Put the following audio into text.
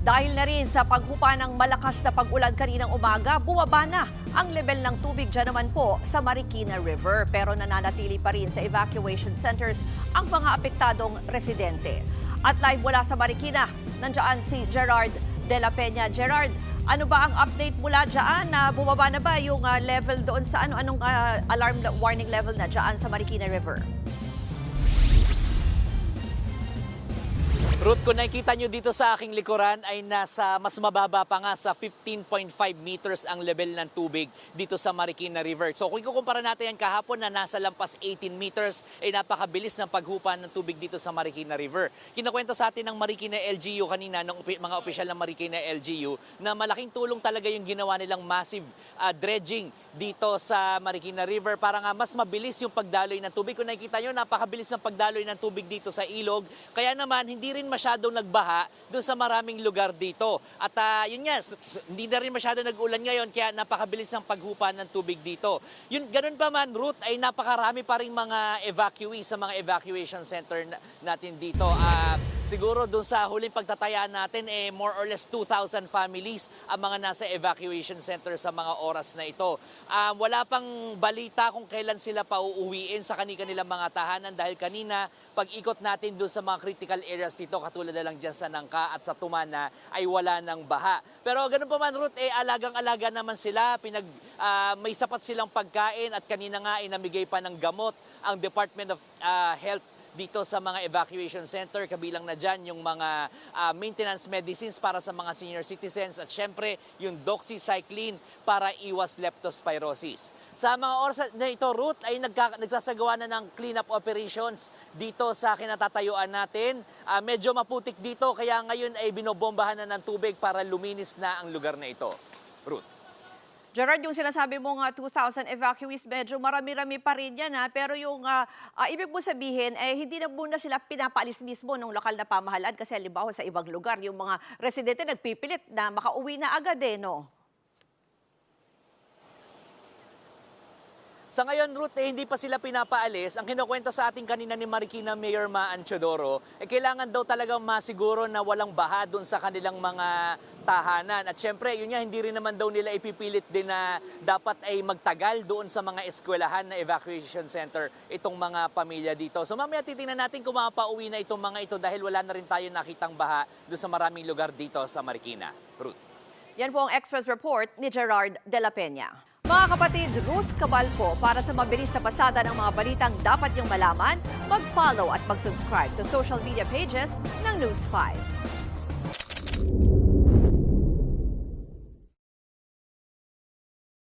Dahil na rin sa paghupa ng malakas na pag-ulan kaninang umaga, bumaba na ang level ng tubig dyan naman po sa Marikina River. Pero nananatili pa rin sa evacuation centers ang mga apektadong residente. At live mula sa Marikina, nandiyan si Gerard de la Peña. Gerard, ano ba ang update mula dyan? Bumaba na ba yung level doon sa anong alarm warning level na dyan sa Marikina River? Ruth, kung nakikita nyo dito sa aking likuran ay nasa mas mababa pa nga sa 15.5 meters ang level ng tubig dito sa Marikina River. So kung ikukumpara natin yan kahapon na nasa lampas 18 meters ay napakabilis ng paghupa ng tubig dito sa Marikina River. Kinukwento sa atin ng Marikina LGU kanina, ng mga opisyal ng Marikina LGU, na malaking tulong talaga yung ginawa nilang massive dredging dito sa Marikina River para nga mas mabilis yung pagdaloy ng tubig. Kung nakikita nyo, napakabilis ng pagdaloy ng tubig dito sa ilog. Kaya naman, hindi rin masyadong nagbaha doon sa maraming lugar dito. At yun nga, hindi na rin masyadong nag-ulan ngayon, kaya napakabilis ng paghupa ng tubig dito. Yun, ganun pa man, Ruth, ay napakarami pa rin mga evacuees sa mga evacuation center natin dito. Siguro doon sa huling pagtataya natin, more or less 2,000 families ang mga nasa evacuation center sa mga oras na ito. Wala pang balita kung kailan sila pauuwiin sa kanilang mga tahanan dahil kanina pag-ikot natin doon sa mga critical areas dito, katulad na lang dyan sa Nangka at sa Tumana, ay wala ng baha. Pero ganun pa man, Ruth, alagang-alaga naman sila, may sapat silang pagkain at kanina nga ay namigay pa ng gamot ang Department of Health dito sa mga evacuation center, kabilang na dyan yung mga maintenance medicines para sa mga senior citizens at syempre yung doxycycline para iwas leptospirosis. Sa mga oras na ito, Ruth, ay nagsasagawa na ng cleanup operations dito sa kinatatayuan natin. Medyo maputik dito, kaya ngayon ay binobombahan na ng tubig para luminis na ang lugar na ito. Ruth. Gerard, yung sinasabi mo nga 2,000 evacuees, medyo marami-rami pa rin yan. Pero yung ibig mo sabihin, hindi na muna sila pinapaalis mismo ng lokal na pamahalaan kasi halimbawa sa ibang lugar, yung mga residente nagpipilit na makauwi na agad no? Sa ngayon, Ruth, hindi pa sila pinapaalis. Ang kinukwento sa ating kanina ni Marikina Mayor Maan Teodoro, kailangan daw talagang masiguro na walang baha doon sa kanilang mga tahanan. At syempre, yun nga, hindi rin naman daw nila ipipilit din na dapat ay magtagal doon sa mga eskwelahan na evacuation center itong mga pamilya dito. So mamaya titingnan natin kung mapauwi na itong mga ito dahil wala na rin tayo nakitang baha doon sa maraming lugar dito sa Marikina. Ruth. Yan po ang Express Report ni Gerard de la Peña. Mga kapatid, Ruth Cabalco, para sa mabilis na pasada ng mga balitang dapat niyong malaman, mag-follow at mag-subscribe sa social media pages ng News 5.